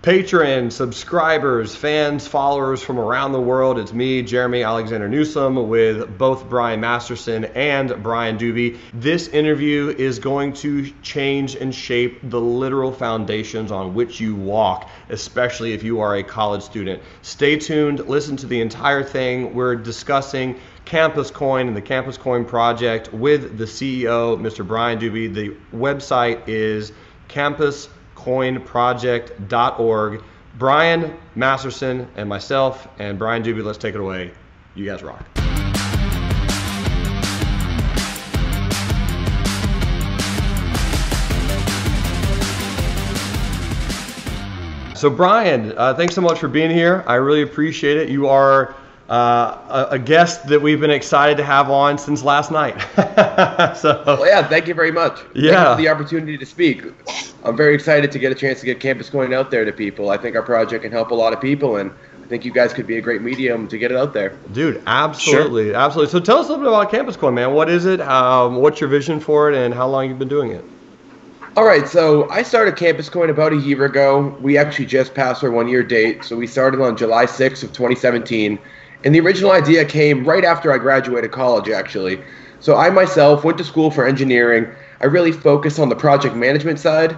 patrons, subscribers, fans, followers from around the world. It's me, Jeremy Alexander Newsome, with both Brian Masterson and Bryan Dube. This interview is going to change and shape the literal foundations on which you walk, especially if you are a college student. Stay tuned, listen to the entire thing. We're discussing Campus Coin and the Campus Coin project with the CEO, Mr. Bryan Dube. The website is campuscoinproject.org. Brian Masterson and myself and Bryan Dube, let's take it away. You guys rock. So Brian, thanks so much for being here. I really appreciate it. You are a guest that we've been excited to have on since last night. Well, yeah, thank you very much. Yeah. Thank you for the opportunity to speak. I'm very excited to get a chance to get Campus Coin out there to people. I think our project can help a lot of people, and I think you guys could be a great medium to get it out there. Dude, absolutely, sure. Absolutely. So tell us a little bit about Campus Coin, man. What is it? What's your vision for it, and how long you've been doing it? All right, so I started Campus Coin about a year ago. We actually just passed our 1 year date, so we started on July 6th of 2017. And the original idea came right after I graduated college, actually. So I myself went to school for engineering. I really focused on the project management side.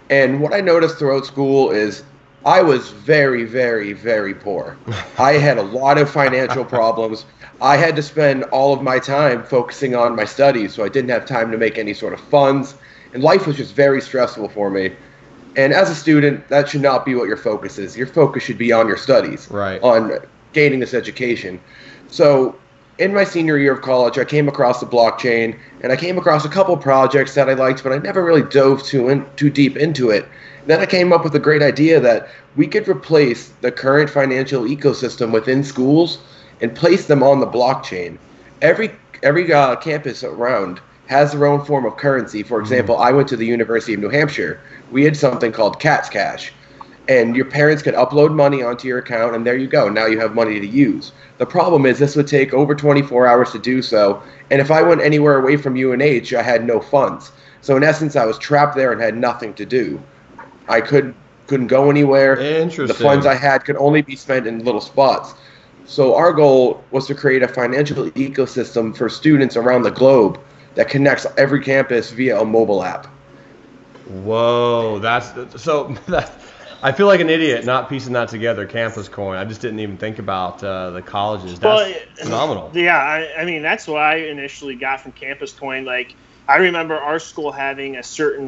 And what I noticed throughout school is I was very, very, very poor. I had a lot of financial problems. I had to spend all of my time focusing on my studies, so I didn't have time to make any sort of funds. And life was just very stressful for me. And as a student, that should not be what your focus is. Your focus should be on your studies, right? On gaining this education. So in my senior year of college, I came across the blockchain, and I came across a couple projects that I liked, but I never really dove too deep into it. And then I came up with a great idea that we could replace the current financial ecosystem within schools and place them on the blockchain. Every campus around has their own form of currency. For example, I went to the University of New Hampshire. We had something called Cat's Cash. And your parents could upload money onto your account, and there you go. Now you have money to use. The problem is this would take over 24 hours to do so, and if I went anywhere away from UNH, I had no funds. So in essence, I was trapped there and had nothing to do. I couldn't go anywhere. Interesting. The funds I had could only be spent in little spots. So our goal was to create a financial ecosystem for students around the globe that connects every campus via a mobile app. Whoa, I feel like an idiot not piecing that together, Campus Coin. I just didn't even think about the colleges. That's phenomenal. Yeah, I mean, that's what I initially got from Campus Coin. Like, I remember our school having a certain,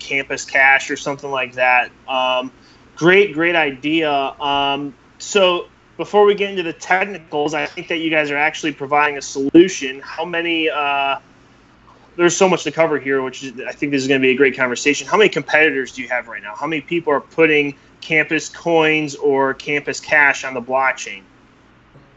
Campus Cash or something like that. Great idea. So before we get into the technicals, I think that you guys are actually providing a solution. How many there's so much to cover here, which is, I think this is going to be a great conversation. How many competitors do you have right now? How many people are putting Campus Coins or Campus Cash on the blockchain?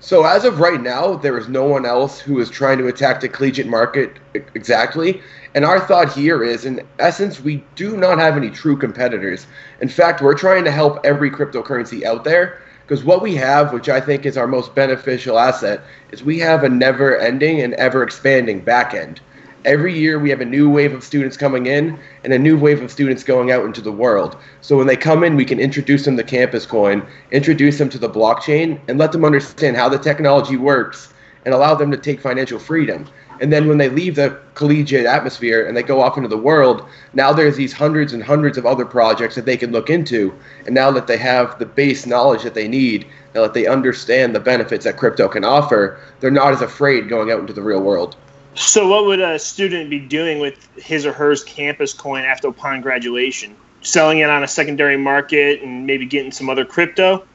So as of right now, there is no one else who is trying to attack the collegiate market exactly. And our thought here is, in essence, we do not have any true competitors. In fact, we're trying to help every cryptocurrency out there, because what we have, which I think is our most beneficial asset, is we have a never-ending and ever-expanding backend. Every year we have a new wave of students coming in and a new wave of students going out into the world. So when they come in, we can introduce them to Campus Coin, introduce them to the blockchain, and let them understand how the technology works and allow them to take financial freedom. And then when they leave the collegiate atmosphere and they go off into the world, now there's these hundreds and hundreds of other projects that they can look into. And now that they have the base knowledge that they need, now that they understand the benefits that crypto can offer, they're not as afraid going out into the real world. So what would a student be doing with his or her Campus Coin upon graduation? Selling it on a secondary market and maybe getting some other crypto?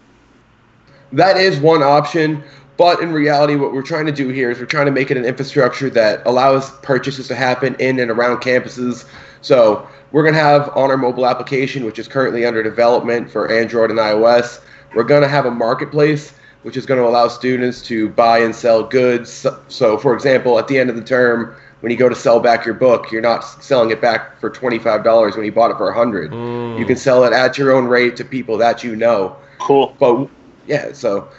That is one option, but in reality what we're trying to do here is we're trying to make it an infrastructure that allows purchases to happen in and around campuses. So we're going to have on our mobile application, which is currently under development for Android and iOS, we're going to have a marketplace which is going to allow students to buy and sell goods. So, for example, at the end of the term, when you go to sell back your book, you're not selling it back for $25 when you bought it for $100. You can sell it at your own rate to people that you know. Cool. But yeah, so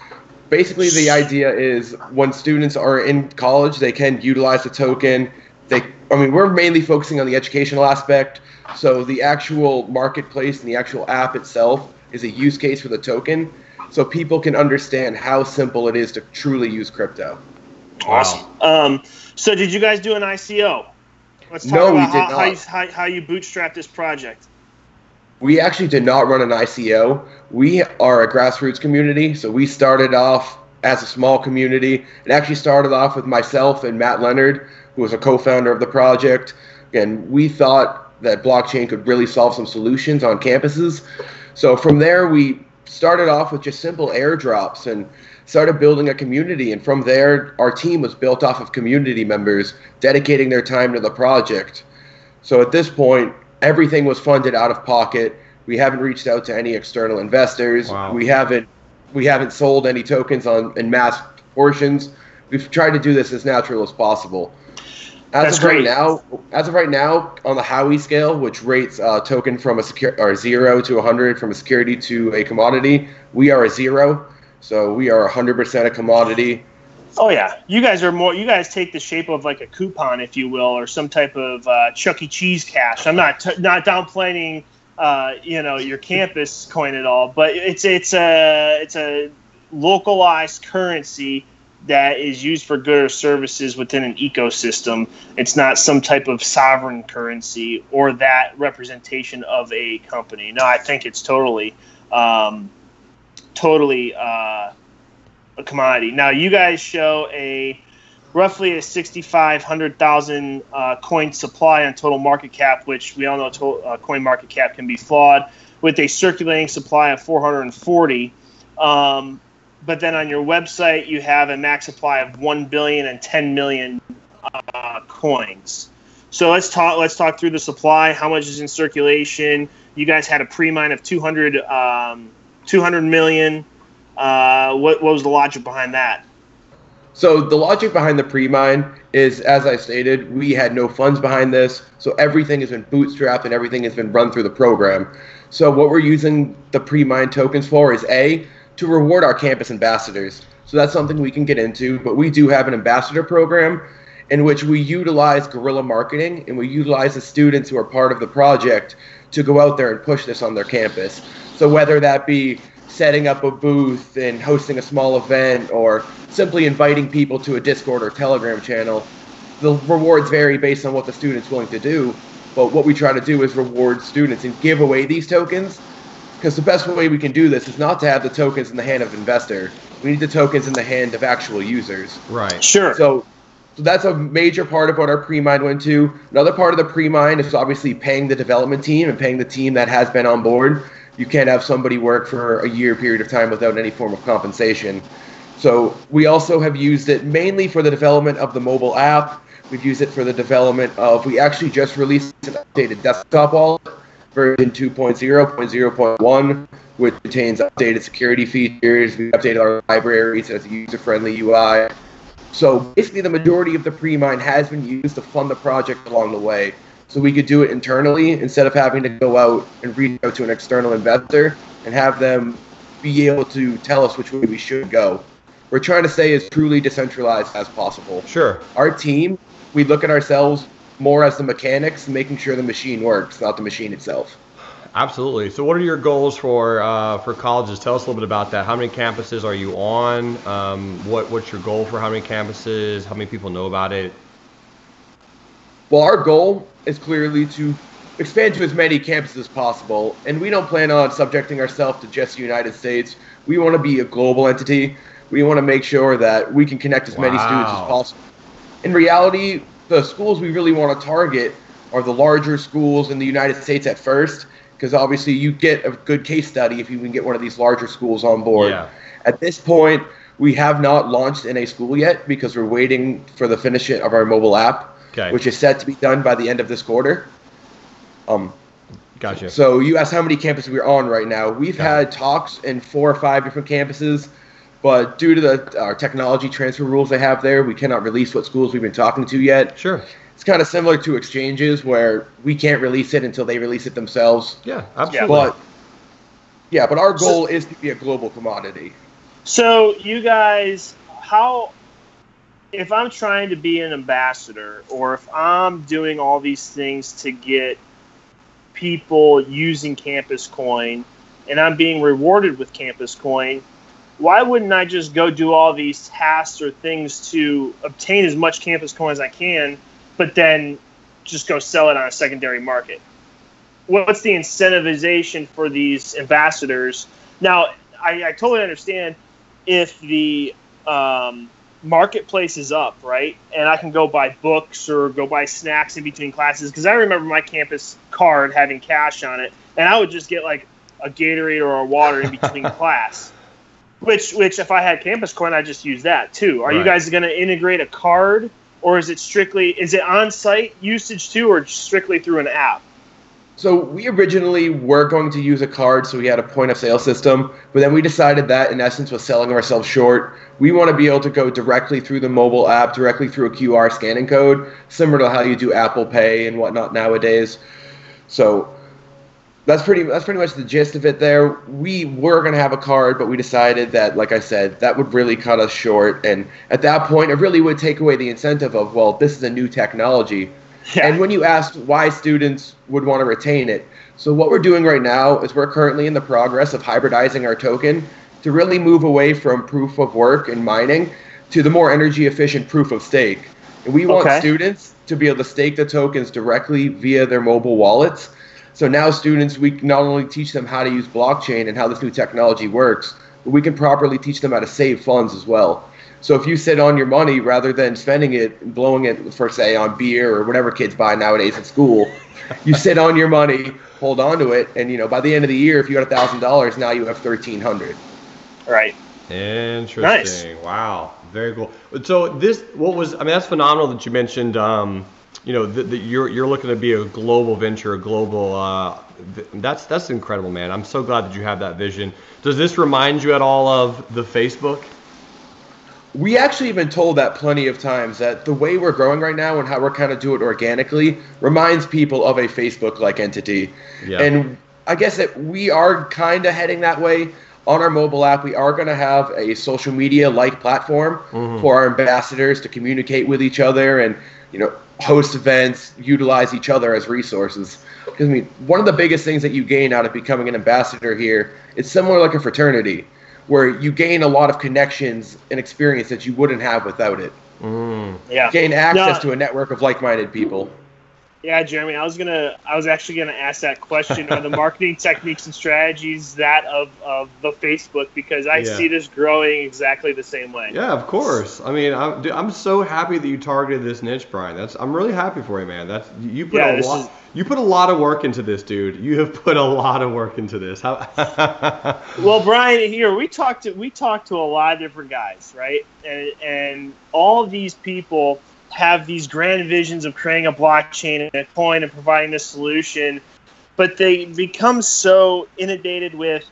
basically the idea is when students are in college, they can utilize the token. We're mainly focusing on the educational aspect. So the actual marketplace and the actual app itself is a use case for the token, so people can understand how simple it is to truly use crypto. Awesome. Wow. So did you guys do an ICO? Let's talk No, about we did not. how you bootstrapped this project. We actually did not run an ICO. We are a grassroots community, so we started off as a small community. It actually started off with myself and Matt Leonard, who was a co-founder of the project. And we thought that blockchain could really solve some solutions on campuses. So from there, we started off with just simple airdrops and started building a community. And from there, our team was built off of community members dedicating their time to the project. So at this point, everything was funded out of pocket. We haven't reached out to any external investors. Wow. We haven't sold any tokens in mass portions. We've tried to do this as natural as possible. As of right now, on the Howey scale, which rates a token from a 0 to 100 from a security to a commodity, we are a 0. So we are 100% a commodity. Oh yeah, you guys take the shape of like a coupon, if you will, or some type of Chuck E. Cheese cash. I'm not downplaying your campus coin at all, but it's a localized currency that is used for goods or services within an ecosystem. It's not some type of sovereign currency or that representation of a company. No, I think it's totally a commodity. Now, you guys show roughly a 6,500,000 coin supply on total market cap, which we all know coin market cap can be flawed, with a circulating supply of 440. But then on your website, you have a max supply of 1 billion and 10 million coins. So let's talk through the supply. How much is in circulation? You guys had a pre-mine of 200 million. What was the logic behind that? So the logic behind the pre-mine is, as I stated, we had no funds behind this. So everything has been bootstrapped and everything has been run through the program. So what we're using the pre-mine tokens for is to reward our campus ambassadors. So that's something we can get into, but we do have an ambassador program in which we utilize guerrilla marketing, and we utilize the students who are part of the project to go out there and push this on their campus. So whether that be setting up a booth and hosting a small event, or simply inviting people to a Discord or Telegram channel, the rewards vary based on what the student's willing to do. But what we try to do is reward students and give away these tokens, because the best way we can do this is not to have the tokens in the hand of investor. We need the tokens in the hand of actual users. Right. Sure. So that's a major part of what our pre-mine went to. Another part of the pre-mine is obviously paying the development team and paying the team that has been on board. You can't have somebody work for a year period of time without any form of compensation. So we also have used it mainly for the development of the mobile app. We've used it for the development of, we actually just released an updated desktop wallet, version 2.0.0.1, which contains updated security features. We updated our libraries as a user-friendly UI. So basically the majority of the pre-mine has been used to fund the project along the way. So we could do it internally instead of having to go out and reach out to an external investor and have them be able to tell us which way we should go. We're trying to stay as truly decentralized as possible. Sure. Our team, we look at ourselves more as the mechanics, making sure the machine works, not the machine itself. Absolutely. So what are your goals for colleges? Tell us a little bit about that. How many campuses are you on? What's your goal for how many campuses? How many people know about it? Well, our goal is clearly to expand to as many campuses as possible, and we don't plan on subjecting ourselves to just the United States. We want to be a global entity. We want to make sure that we can connect as many students as possible. In reality, the schools we really want to target are the larger schools in the United States at first, because obviously you get a good case study if you can get one of these larger schools on board. Yeah. At this point, we have not launched in a school yet because we're waiting for the finish of our mobile app. Okay. Which is set to be done by the end of this quarter. Gotcha. So you asked how many campuses we're on right now. We've had talks in 4 or 5 different campuses, but due to our technology transfer rules they have there, we cannot release what schools we've been talking to yet. Sure. It's kind of similar to exchanges where we can't release it until they release it themselves. Yeah, absolutely. But our goal is to be a global commodity. So you guys, if I'm trying to be an ambassador, or if I'm doing all these things to get people using Campus Coin and I'm being rewarded with Campus Coin, why wouldn't I just go do all these tasks or things to obtain as much Campus Coin as I can, but then just go sell it on a secondary market? What's the incentivization for these ambassadors? Now, I totally understand if the marketplace is up, right? And I can go buy books or go buy snacks in between classes, because I remember my campus card having cash on it, and I would just get like a Gatorade or a water in between class. Which if I had Campus Coin, I'd just use that too. Are you guys going to integrate a card, or is it on-site usage too, or strictly through an app? So we originally were going to use a card, so we had a point-of-sale system, but then we decided that, in essence, was selling ourselves short. We want to be able to go directly through the mobile app, directly through a QR scanning code, similar to how you do Apple Pay and whatnot nowadays. So that's pretty much the gist of it there. We were going to have a card, but we decided that, like I said, that would really cut us short. And at that point, it really would take away the incentive of, well, this is a new technology. Yeah. And when you asked why students would want to retain it, so what we're doing right now is we're currently in the progress of hybridizing our token to really move away from proof of work and mining to the more energy efficient proof of stake. And we want students to be able to stake the tokens directly via their mobile wallets. So now students, we not only teach them how to use blockchain and how this new technology works, but we can properly teach them how to save funds as well. So if you sit on your money rather than spending it and blowing it for, say, on beer or whatever kids buy nowadays at school, you sit on your money, hold on to it, and by the end of the year, if you got $1,000, now you have $1,300. Right. Interesting. Nice. Wow. Very cool. So that's phenomenal that you mentioned. That you're looking to be a global venture, a global. That's incredible, man. I'm so glad that you have that vision. Does this remind you at all of the Facebook? We actually have been told that plenty of times, that the way we're growing right now and how we're kind of doing it organically reminds people of a Facebook-like entity. Yeah. And I guess that we are kind of heading that way. On our mobile app, we are going to have a social media-like platform for our ambassadors to communicate with each other and, host events, utilize each other as resources. Because, one of the biggest things that you gain out of becoming an ambassador here, it's similar like a fraternity, where you gain a lot of connections and experience that you wouldn't have without it. Yeah. Gain access to a network of like-minded people. Yeah, Jeremy, I was actually gonna ask that question: are the marketing techniques and strategies that of the Facebook? Because I see this growing exactly the same way. Yeah, of course. I'm so happy that you targeted this niche, Brian. I'm really happy for you, man. You put a lot of work into this, dude. You have put a lot of work into this. Well, Brian, here we talked to a lot of different guys, right? And all of these people have these grand visions of creating a blockchain and a coin and providing this solution, but they become so inundated with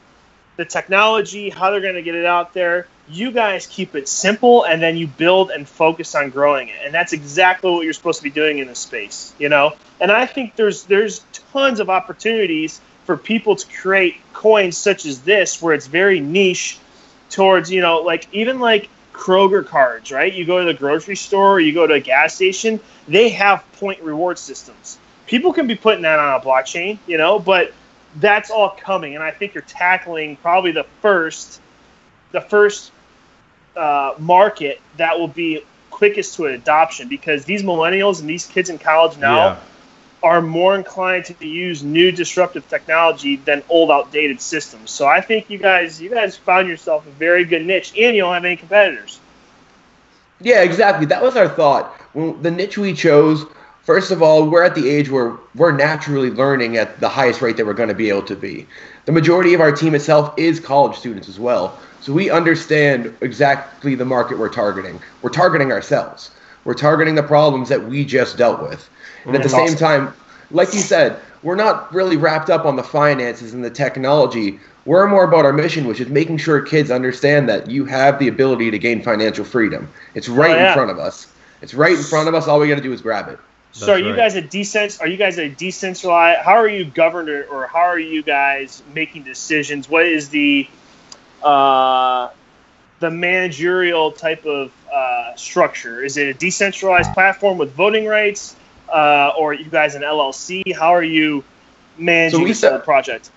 the technology, how they're going to get it out there. You guys keep it simple, and then you build and focus on growing it, and that's exactly what you're supposed to be doing in this space, And I think there's tons of opportunities for people to create coins such as this, where it's very niche towards, even Kroger cards, right? You go to the grocery store or you go to a gas station, they have point reward systems. People can be putting that on a blockchain, but that's all coming. And I think you're tackling probably the first market that will be quickest to adoption, because these millennials and these kids in college now are more inclined to use new disruptive technology than old outdated systems. So I think you guys found yourself a very good niche, and you don't have any competitors. Yeah, exactly. That was our thought. When the niche we chose, first of all, we're at the age where we're naturally learning at the highest rate that we're going to be able to be. The majority of our team itself is college students as well. So we understand exactly the market we're targeting. We're targeting ourselves. We're targeting the problems that we just dealt with. And at the same time, like you said, we're not really wrapped up on the finances and the technology. We're more about our mission, which is making sure kids understand that you have the ability to gain financial freedom. It's right in front of us. It's right in front of us. All we got to do is grab it. So are you guys a decentralized? How are you governed, or how are you guys making decisions? What is the managerial type of structure? Is it a decentralized platform with voting rights? Or are you guys an LLC? How are you managing this whole project?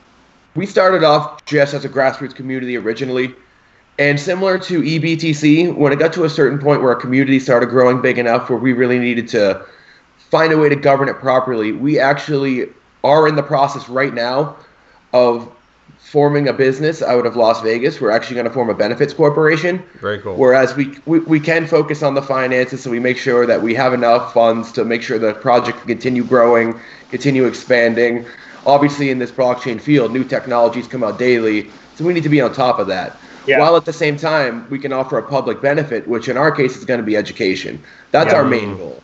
We started off just as a grassroots community originally. And similar to EBTC, when it got to a certain point where a community started growing big enough where we really needed to find a way to govern it properly, we actually are in the process right now of forming a business out of Las Vegas. We're actually going to form a benefits corporation. Very cool. Whereas we can focus on the finances, so we make sure that we have enough funds to make sure the project can continue growing, continue expanding. Obviously, in this blockchain field, new technologies come out daily, so we need to be on top of that. Yeah. While at the same time, we can offer a public benefit, which in our case is going to be education. That's our main goal.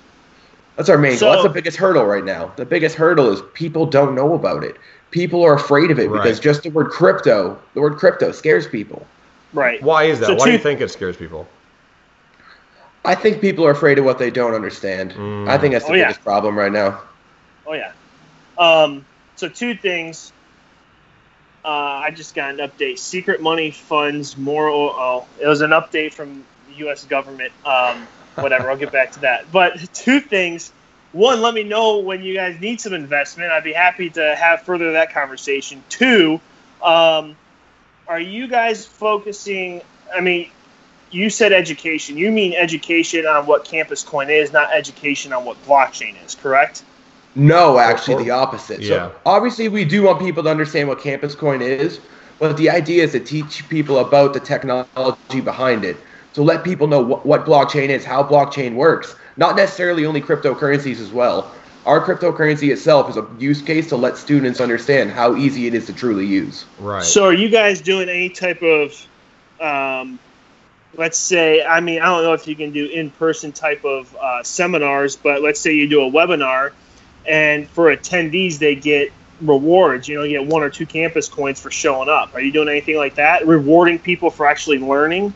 That's our main goal. That's the biggest hurdle right now. The biggest hurdle is people don't know about it. People are afraid of it because just the word crypto scares people. Right. Why is that? So why do you think it scares people? I think people are afraid of what they don't understand. I think that's the biggest problem right now. Oh, yeah. So 2 things. I just got an update. Secret money funds more. It was an update from the U.S. government. Whatever, I'll get back to that. But 2 things. 1, let me know when you guys need some investment. I'd be happy to have further that conversation. 2, are you guys focusing? I mean, you said education. You mean education on what Campus Coin is, not education on what blockchain is, correct? No, actually the opposite. Yeah. So obviously we do want people to understand what Campus Coin is, but the idea is to teach people about the technology behind it. So let people know what blockchain is, how blockchain works. Not necessarily only cryptocurrencies as well. Our cryptocurrency itself is a use case to let students understand how easy it is to truly use. Right. So are you guys doing any type of, let's say, I mean, I don't know if you can do in-person type of seminars, but let's say you do a webinar, and for attendees, they get rewards. You get 1 or 2 campus coins for showing up. Are you doing anything like that? Rewarding people for actually learning?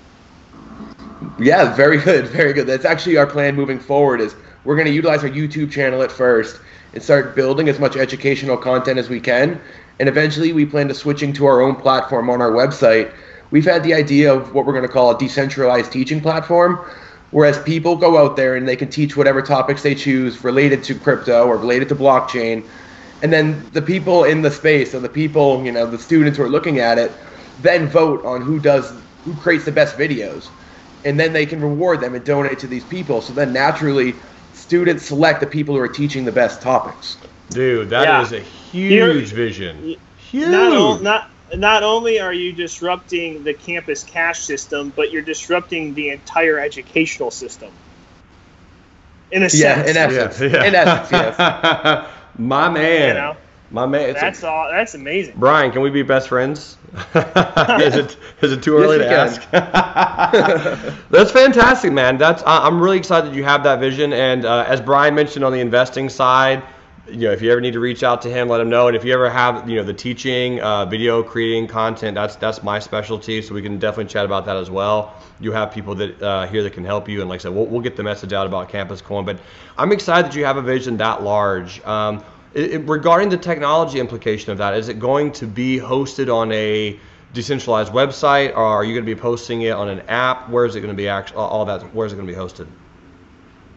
Yeah, very good, very good. That's actually our plan moving forward is we're going to utilize our YouTube channel at first and start building as much educational content as we can. And eventually we plan to switching to our own platform on our website. We've had the idea of what we're going to call a decentralized teaching platform, whereas people go out there and they can teach whatever topics they choose related to crypto or related to blockchain. And then the people in the space, or the people, the students who are looking at it, then vote on who creates the best videos. And then they can reward them and donate to these people. So then naturally, students select the people who are teaching the best topics. Dude, that is a huge vision. Huge. Not only are you disrupting the campus cash system, but you're disrupting the entire educational system. In a sense. Yeah, in essence. Yeah. In essence, yes. My man. My man. That's amazing. Brian, can we be best friends? Is it too early to ask? That's fantastic, man. I'm really excited that you have that vision. And as Brian mentioned on the investing side, if you ever need to reach out to him, let him know. And if you ever have the teaching, video creating content, that's my specialty. So we can definitely chat about that as well. You have people that here that can help you. And like I said, we'll get the message out about Campus Coin. But I'm excited that you have a vision that large. Regarding the technology implication of that, is it going to be hosted on a decentralized website, or are you going to be posting it on an app? Where is it going to be where is it going to be hosted?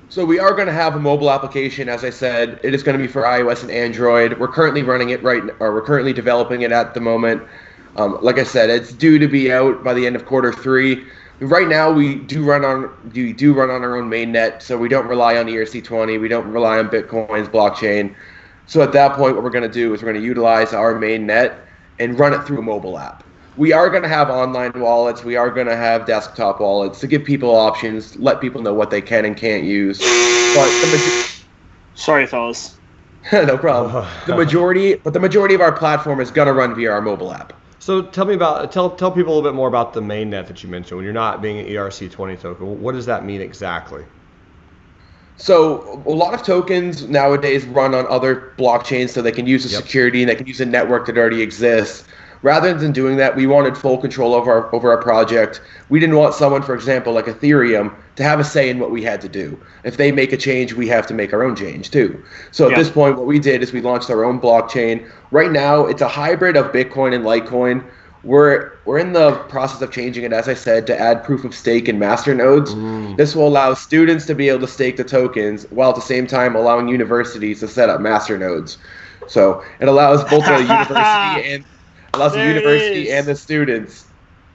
So we are going to have a mobile application, as I said. It is going to be for iOS and Android. We're currently running it we're currently developing it at the moment. Like I said, it's due to be out by the end of Q3. Right now, we do run on our own mainnet, so we don't rely on ERC20. We don't rely on Bitcoin's blockchain. So at that point, what we're going to do is we're going to utilize our main net and run it through a mobile app. We are going to have online wallets. We are going to have desktop wallets to give people options, let people know what they can and can't use. Sorry, fellas. No problem. The majority of our platform is going to run via our mobile app. So tell people a little bit more about the mainnet that you mentioned. When you're not being an ERC20 token, what does that mean exactly? So a lot of tokens nowadays run on other blockchains, so they can use the security and they can use a network that already exists. Rather than doing that, we wanted full control over our project. We didn't want someone, for example, like Ethereum, to have a say in what we had to do. If they make a change, we have to make our own change too. So at this point, what we did is we launched our own blockchain. Right now, it's a hybrid of Bitcoin and Litecoin. We're in the process of changing it, as I said, to add proof of stake and master nodes. This will allow students to be able to stake the tokens, while at the same time allowing universities to set up master nodes. So it allows both the university and allows the There it university is. and the students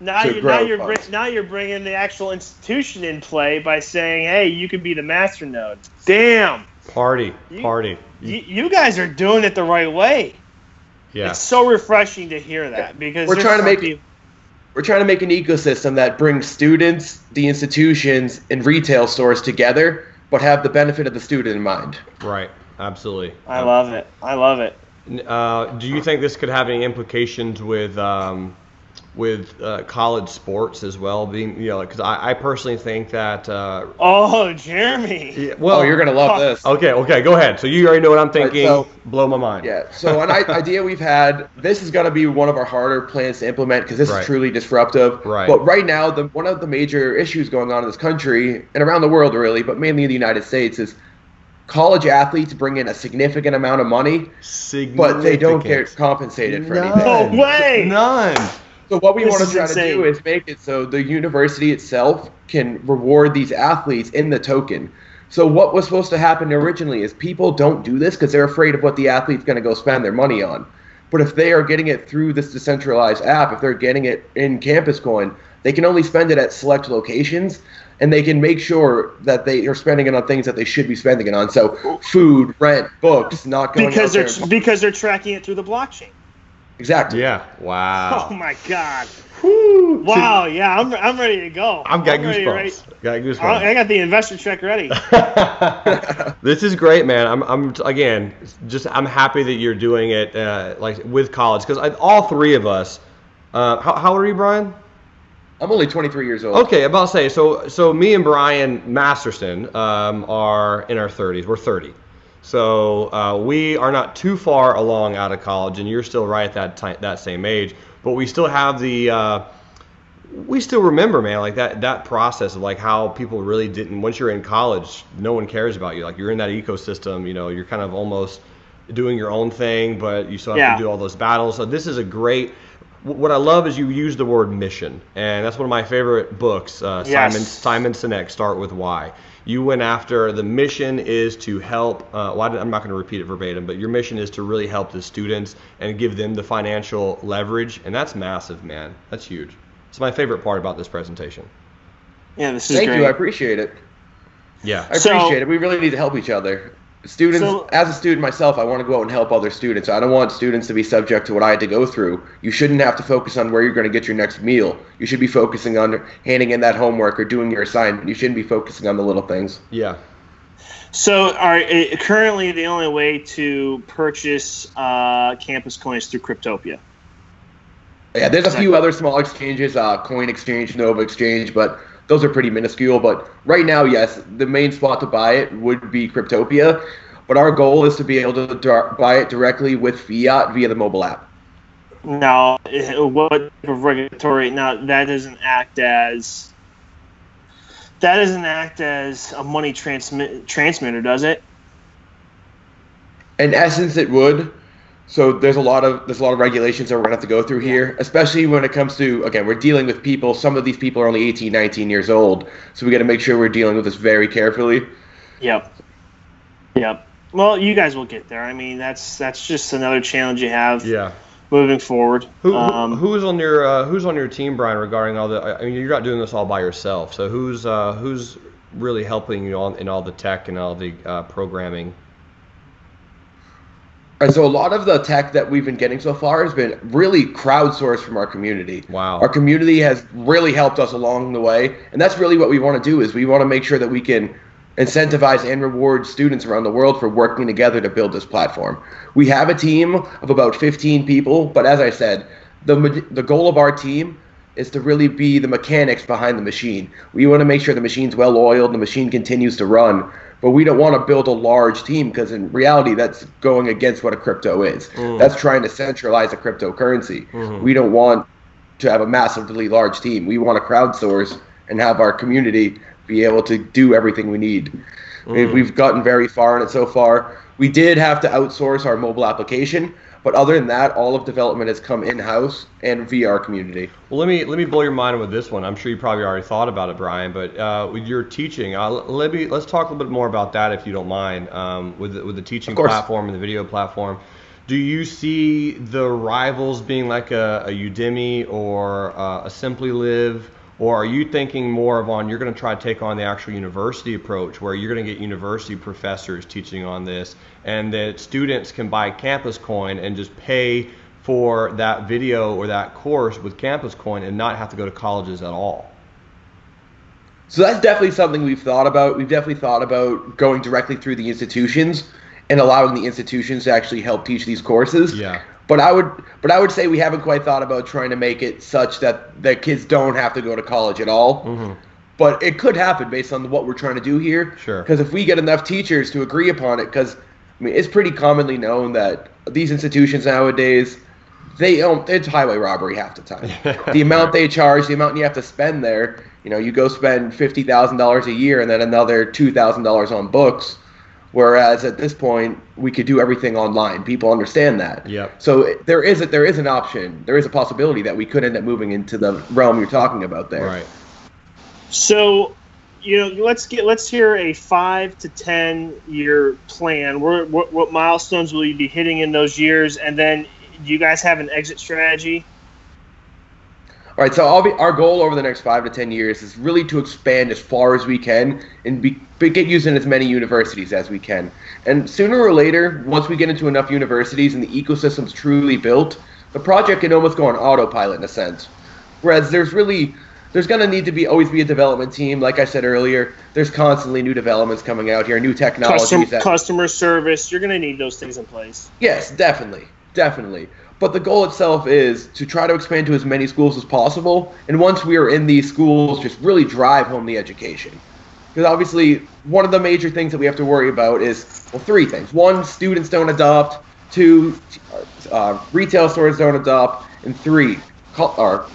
Now to grow funds. now you're bringing the actual institution in play by saying, hey, you can be the master node. Damn. Party. You guys are doing it the right way. Yeah. It's so refreshing to hear that because We're trying to make an ecosystem that brings students, the institutions, and retail stores together, but have the benefit of the student in mind. Right. Absolutely. I love it. I love it. Do you think this could have any implications with college sports as well? Being, because I personally think that. Oh, Jeremy. Yeah, well, you're gonna love this. Okay, go ahead. So you already know what I'm thinking. Right, blow my mind. Yeah. So an idea we've had. This is gonna be one of our harder plans to implement because this is truly disruptive. Right. But right now, one of the major issues going on in this country and around the world, really, but mainly in the United States, is college athletes bring in a significant amount of money, but they don't get compensated for anything. No way. None. So what we want to try insane. to do is make it so the university itself can reward these athletes in the token. So what was supposed to happen originally is people don't do this because they're afraid of what the athlete's going to go spend their money on. But if they are getting it through this decentralized app, if they're getting it in Campus Coin, they can only spend it at select locations, and they can make sure that they are spending it on things that they should be spending it on. So food, rent, books, not going because they're tracking it through the blockchain. Exactly. Yeah. Wow. Oh my God. Whew. Wow. Yeah, I'm ready to go. Got goosebumps. Got goosebumps. I got the investor check ready. This is great, man. I'm happy that you're doing it like with college because all three of us. How old are you, Brian? I'm only 23 years old. Okay, about to say so. Me and Brian Masterson are in our 30s. We're 30. So we are not too far along out of college, and you're still right at that same age. But we still have we still remember, man, like that process of like how people really didn't. Once you're in college, no one cares about you. Like you're in that ecosystem, you're kind of almost doing your own thing, but you still have to do all those battles. So this is a great. What I love is you use the word mission, and that's one of my favorite books. Simon Sinek, Start With Why. You went after the mission is to help. I'm not going to repeat it verbatim, but your mission is to really help the students and give them the financial leverage, and that's massive, man. That's huge. It's my favorite part about this presentation. Yeah, this is Thank great. you. I appreciate it. Yeah, I appreciate it. We really need to help each other. Students, as a student myself, I want to go out and help other students. I don't want students to be subject to what I had to go through. You shouldn't have to focus on where you're going to get your next meal. You should be focusing on handing in that homework or doing your assignment. You shouldn't be focusing on the little things. Yeah. So currently the only way to purchase campus coins through Cryptopia. Yeah, there's a few other small exchanges, Coin Exchange, Nova Exchange, but those are pretty minuscule. But right now, yes, the main spot to buy it would be Cryptopia. But our goal is to be able to buy it directly with fiat via the mobile app. Now, what regulatory? Now that doesn't act as a money transmitter, does it? In essence, it would. So there's a lot of regulations that we're going to have to go through here, especially when it comes to, again, we're dealing with people. Some of these people are only 18, 19 years old. So we got to make sure we're dealing with this very carefully. Yep. Well, you guys will get there. I mean, that's just another challenge you have. Yeah. Moving forward. Who's on your team, Brian, regarding all the? I mean, you're not doing this all by yourself. So who's really helping you in all the tech and all the programming? And so a lot of the tech that we've been getting so far has been really crowdsourced from our community. Wow. Our community has really helped us along the way. And that's really what we want to do is we want to make sure that we can incentivize and reward students around the world for working together to build this platform. We have a team of about 15 people, but as I said, the goal of our team is to really be the mechanics behind the machine. We want to make sure the machine's well oiled, the machine continues to run. But we don't want to build a large team because in reality, that's going against what a crypto is. That's trying to centralize a cryptocurrency. We don't want to have a massively large team. We want to crowdsource and have our community be able to do everything we need. We've gotten very far in it so far. We did have to outsource our mobile application, but other than that, all of development has come in-house and via our community. Well, let me blow your mind with this one. I'm sure you probably already thought about it, Brian, but with your teaching, let's talk a little bit more about that if you don't mind. With the teaching platform and the video platform, Do you see the rivals being like a Udemy or a Simply Live, or are you thinking more of you're going to try to take on the actual university approach where you're going to get university professors teaching on this, and that students can buy Campus Coin and just pay for that video or that course with Campus Coin and not have to go to colleges at all? So that's definitely something we've thought about. We've definitely thought about going directly through the institutions and allowing the institutions to actually help teach these courses. Yeah. But I would say we haven't quite thought about trying to make it such that the kids don't have to go to college at all. Mm-hmm. But it could happen based on what we're trying to do here. Sure. Because if we get enough teachers to agree upon it, because I mean, it's pretty commonly known that these institutions nowadays, it's highway robbery half the time. The amount they charge, the amount you have to spend there, you go spend $50,000 a year and then another $2,000 on books. Whereas at this point, we could do everything online. People understand that. Yep. So there is an option. There is a possibility that we could end up moving into the realm you're talking about there. Right. So, let's hear a 5 to 10 year plan. What milestones will you be hitting in those years, and then do you guys have an exit strategy? All right, so our goal over the next 5 to 10 years is really to expand as far as we can and get used in as many universities as we can. And sooner or later, once we get into enough universities and the ecosystem's truly built, the project can almost go on autopilot in a sense. Whereas there's going to need to always be a development team. Like I said earlier, there's constantly new developments coming out here, new technologies. Customer service, you're going to need those things in place. Yes, definitely. But the goal itself is to try to expand to as many schools as possible. And once we are in these schools, just really drive home the education. Because obviously, one of the major things that we have to worry about is, well, 3 things. 1, students don't adopt. 2, retail stores don't adopt. And 3,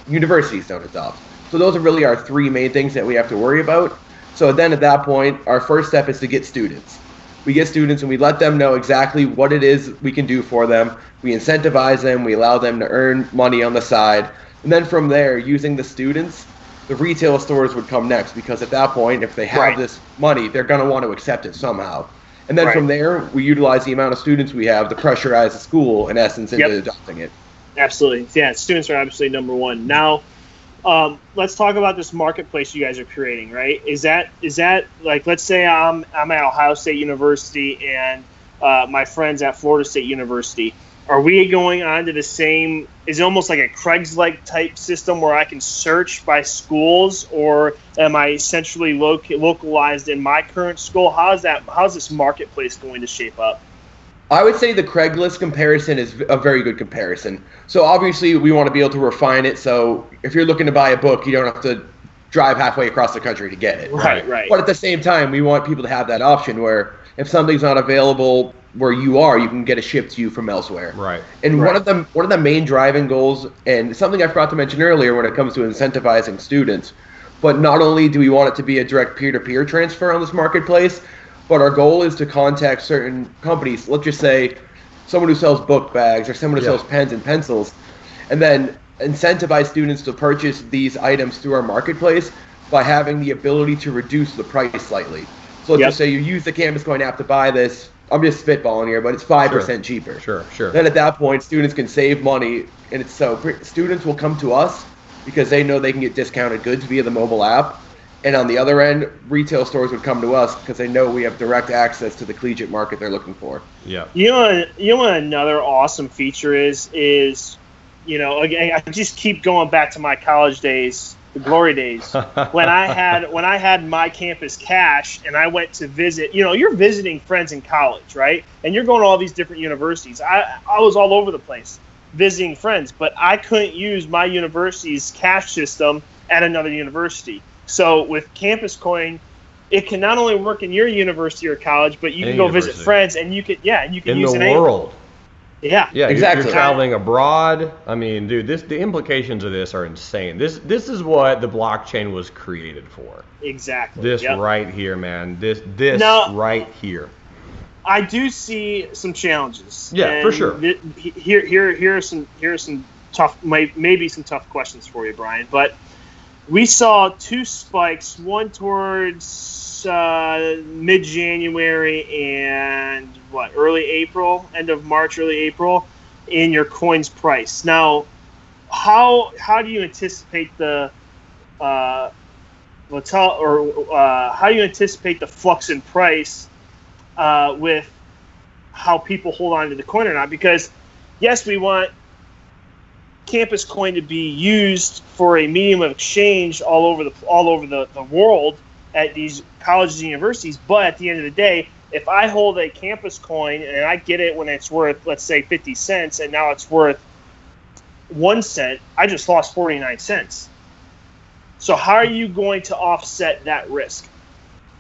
universities don't adopt. So those are really our 3 main things that we have to worry about. So then at that point, our first step is to get students. We get students and we let them know exactly what it is we can do for them. We incentivize them. We allow them to earn money on the side. And then from there, using the students, the retail stores would come next, because at that point, if they have this money, they're going to want to accept it somehow. And then from there, we utilize the amount of students we have to pressurize the school, in essence, into adopting it. Absolutely. Yeah, students are absolutely number one. Now, let's talk about this marketplace you guys are creating, right? Is that like, let's say I'm at Ohio State University and my friend's at Florida State University. Are we going on to the same, is it almost like a Craigslist type system where I can search by schools, or am I centrally localized in my current school? How's this marketplace going to shape up? I would say the Craigslist comparison is a very good comparison. So obviously we want to be able to refine it, so if you're looking to buy a book, you don't have to drive halfway across the country to get it. Right. But at the same time, we want people to have that option where if something's not available where you are, you can get it shipped to you from elsewhere. Right. And one of the main driving goals, and something I forgot to mention earlier when it comes to incentivizing students, but not only do we want it to be a direct peer-to-peer transfer on this marketplace, but our goal is to contact certain companies. Let's just say someone who sells book bags or someone who sells pens and pencils, and then incentivize students to purchase these items through our marketplace by having the ability to reduce the price slightly. So let's just say you use the Campus Coin app to buy this. I'm just spitballing here, but it's 5% cheaper. Sure. Then at that point, students can save money, and students will come to us because they know they can get discounted goods via the mobile app. And on the other end, retail stores would come to us because they know we have direct access to the collegiate market they're looking for. Yeah. You know what another awesome feature is again, I just keep going back to my college days, the glory days, when I had my campus cash and I went to visit. You're visiting friends in college, right? And you're going to all these different universities. I was all over the place visiting friends, but I couldn't use my university's cash system at another university. So with Campus Coin, it can not only work in your university or college, but you can go visit friends, and you can use it in the world. Yeah, exactly. You're traveling abroad. I mean, dude, the implications of this are insane. This is what the blockchain was created for. Exactly. This right here, man. This right here. I do see some challenges. Yeah, for sure. Here are some tough, maybe some tough questions for you, Brian. But we saw two spikes, one towards mid-January and early April, end of March, early April, in your coin's price. Now, how do you anticipate the how do you anticipate the flux in price with how people hold on to the coin or not? Because yes, we want campus coin to be used for a medium of exchange all over the world at these colleges and universities. But at the end of the day, if I hold a campus coin and I get it when it's worth, let's say, 50 cents, and now it's worth 1 cent, I just lost 49 cents. So how are you going to offset that risk?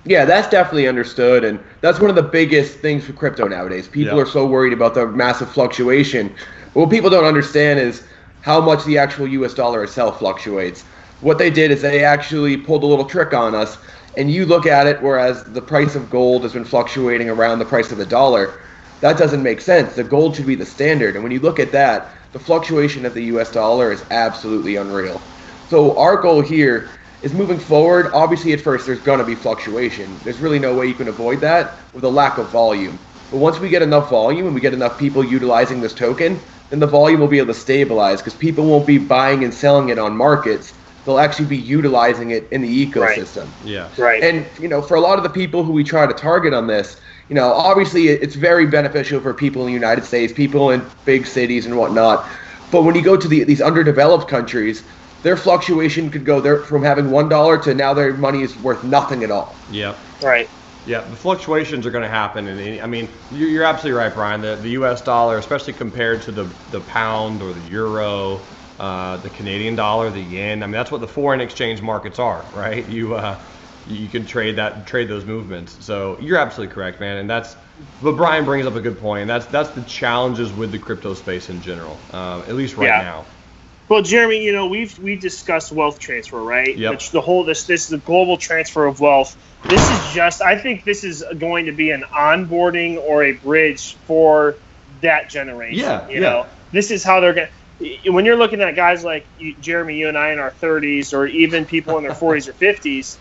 Yeah, that's definitely understood, and that's one of the biggest things for crypto nowadays. People are so worried about the massive fluctuation. But what people don't understand is how much the actual US dollar itself fluctuates. What they did is they actually pulled a little trick on us, and you look at it, whereas the price of gold has been fluctuating around the price of the dollar, that doesn't make sense. The gold should be the standard, and when you look at that, the fluctuation of the US dollar is absolutely unreal. So our goal here is moving forward. Obviously, at first, there's going to be fluctuation. There's really no way you can avoid that with a lack of volume. But once we get enough volume and we get enough people utilizing this token, then the volume will be able to stabilize because people won't be buying and selling it on markets. They'll actually be utilizing it in the ecosystem. Right. Yeah. Right. And, for a lot of the people who we try to target on this, obviously it's very beneficial for people in the United States, people in big cities and whatnot. But when you go to these underdeveloped countries, their fluctuation could go there from having $1 to now their money is worth nothing at all. Yeah. Right. Yeah, the fluctuations are going to happen. And I mean, you're absolutely right, Brian. The U.S. dollar, especially compared to the pound or the euro, the Canadian dollar, the yen. I mean, that's what the foreign exchange markets are, right? You can trade those movements. So you're absolutely correct, man. And but Brian brings up a good point. And that's the challenges with the crypto space in general, at least right now. Well, Jeremy, we've discussed wealth transfer, right? Yep. Which this is the global transfer of wealth. I think this is going to be an onboarding or a bridge for that generation. Yeah. You know, this is how they're going to, when you're looking at guys like Jeremy, you and I in our 30s, or even people in their 40s or 50s,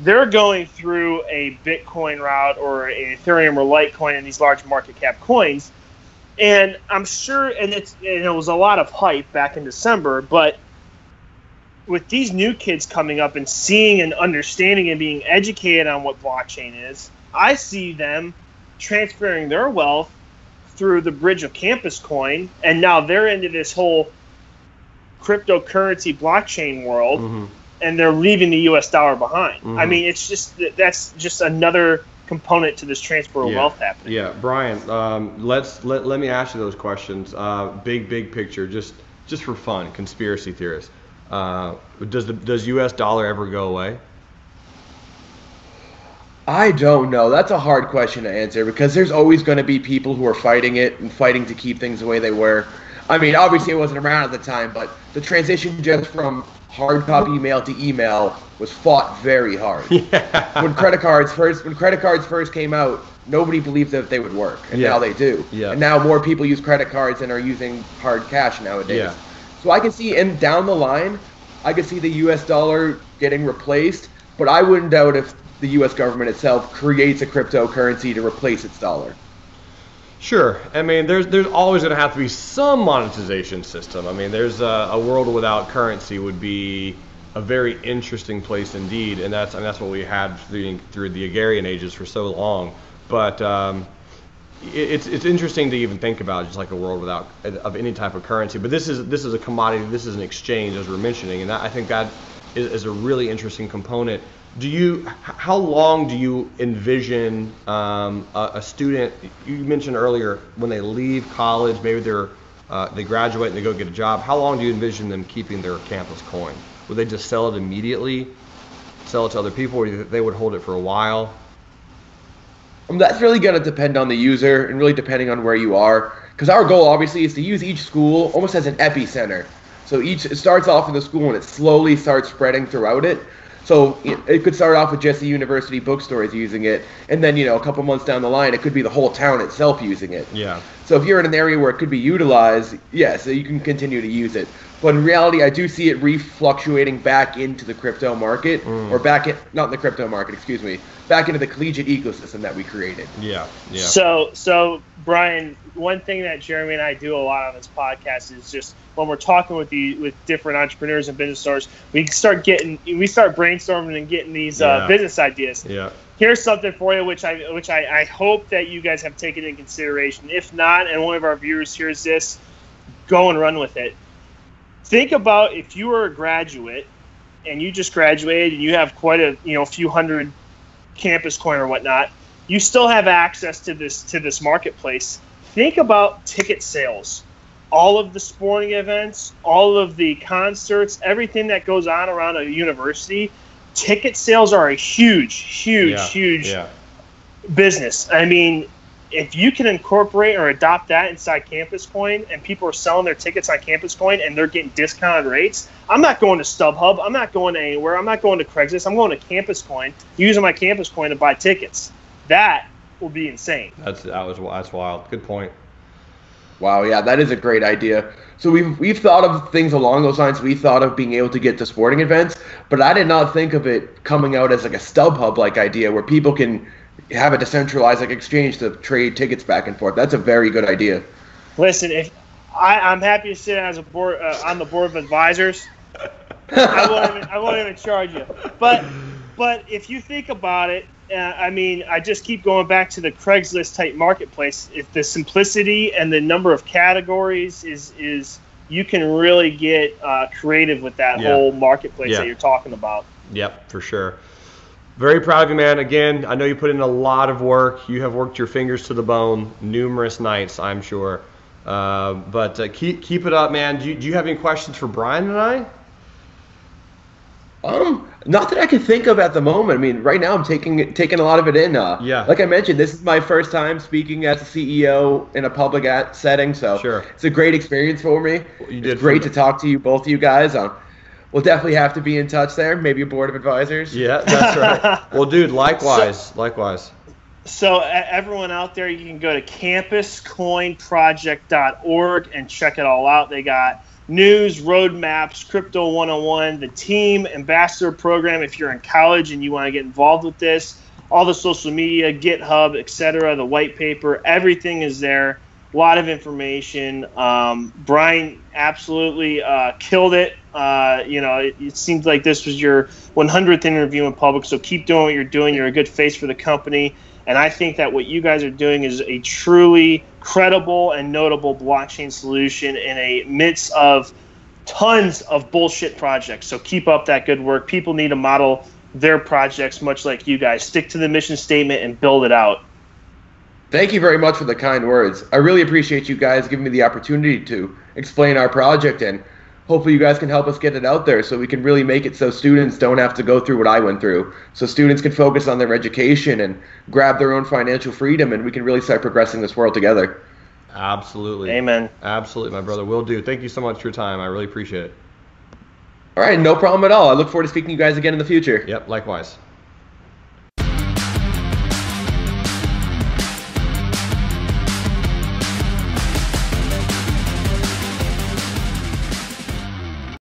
they're going through a Bitcoin route or an Ethereum or Litecoin in these large market cap coins. And I'm sure, and it was a lot of hype back in December, but with these new kids coming up and seeing and understanding and being educated on what blockchain is, I see them transferring their wealth through the bridge of Campus Coin, and now they're into this whole cryptocurrency blockchain world, and they're leaving the U.S. dollar behind. I mean, that's just another component to this transfer of wealth happening. Yeah, Brian, let me ask you those questions. Big picture, just for fun, conspiracy theorists. Does U.S. dollar ever go away? I don't know. That's a hard question to answer because there's always going to be people who are fighting it and fighting to keep things the way they were. I mean, obviously it wasn't around at the time, but the transition just from hard copy email to email was fought very hard. Yeah. When credit cards first came out, nobody believed that they would work, and now they do. Yeah. And now more people use credit cards and are using hard cash nowadays. Yeah. So I can see, and down the line, I could see the U.S. dollar getting replaced, but I wouldn't doubt if the U.S. government itself creates a cryptocurrency to replace its dollar. Sure. I mean, there's always going to have to be some monetization system. I mean, there's a world without currency would be a very interesting place indeed, and that's what we had through the agrarian ages for so long. But it's interesting to even think about just like a world without of any type of currency. But this is a commodity. This is an exchange, as we're mentioning, and I think that is a really interesting component. How long do you envision a student? You mentioned earlier when they leave college, maybe they graduate and they go get a job. How long do you envision them keeping their campus coin? Would they just sell it immediately, sell it to other people, or they would hold it for a while? That's really going to depend on the user and really depending on where you are. Because our goal, obviously, is to use each school almost as an epicenter. So it starts off in the school and it slowly starts spreading throughout it. So it could start off with just the university bookstores using it, and then a couple months down the line, it could be the whole town itself using it. Yeah. So if you're in an area where it could be utilized, yes, you can continue to use it. But in reality, I do see it refluctuating back into the crypto market, or not in the crypto market, excuse me, back into the collegiate ecosystem that we created. Yeah. So Bryan, one thing that Jeremy and I do a lot on this podcast is just when we're talking with different entrepreneurs and business owners, we start brainstorming and getting these business ideas. Yeah. Here's something for you, which I hope that you guys have taken into consideration. If not, and one of our viewers hears this, go and run with it. Think about if you were a graduate and you just graduated and you have quite a few hundred campus coin or whatnot, you still have access to this marketplace. Think about ticket sales, all of the sporting events, all of the concerts, everything that goes on around a university. Ticket sales are a huge business. I mean, if you can incorporate or adopt that inside Campus Coin and people are selling their tickets on Campus Coin and they're getting discounted rates, I'm not going to StubHub. I'm not going anywhere. I'm not going to Craigslist. I'm going to Campus Coin, using my Campus Coin to buy tickets. That will be insane. That's wild. Good point. Wow, yeah, that is a great idea. So we've thought of things along those lines. We thought of being able to get to sporting events, but I did not think of it coming out as like a StubHub-like idea where people can have a decentralized exchange to trade tickets back and forth. That's a very good idea. Listen, if I'm happy to sit as a board on the board of advisors, I won't even charge you. But if you think about it, I mean, I just keep going back to the Craigslist type marketplace. If the simplicity and the number of categories is you can really get creative with that whole marketplace that you're talking about. Yep, for sure. Very proud of you, man. Again, I know you put in a lot of work. You have worked your fingers to the bone numerous nights, I'm sure. But keep it up, man. Do you have any questions for Bryan and I? Not that I can think of at the moment. I mean, right now I'm taking a lot of it in. Like I mentioned, this is my first time speaking as a CEO in a public setting, so it's a great experience for me. It's great to talk to both of you guys. We'll definitely have to be in touch there, maybe a board of advisors. Yeah, that's right. Well, dude, likewise. So everyone out there, you can go to campuscoinproject.org and check it all out. They got news, roadmaps, Crypto 101, the team, ambassador program if you're in college and you want to get involved with this, all the social media, GitHub, etc., the white paper, everything is there. A lot of information. Bryan absolutely killed it. It seems like this was your 100th interview in public, so keep doing what you're doing. You're a good face for the company. And I think that what you guys are doing is a truly credible and notable blockchain solution in a midst of tons of bullshit projects. So keep up that good work. People need to model their projects much like you guys. Stick to the mission statement and build it out. Thank you very much for the kind words. I really appreciate you guys giving me the opportunity to explain our project, and hopefully you guys can help us get it out there so we can really make it so students don't have to go through what I went through. So students can focus on their education and grab their own financial freedom, and we can really start progressing this world together. Absolutely. Amen. Absolutely, my brother. Will do. Thank you so much for your time. I really appreciate it. All right, no problem at all. I look forward to speaking to you guys again in the future. Yep, likewise.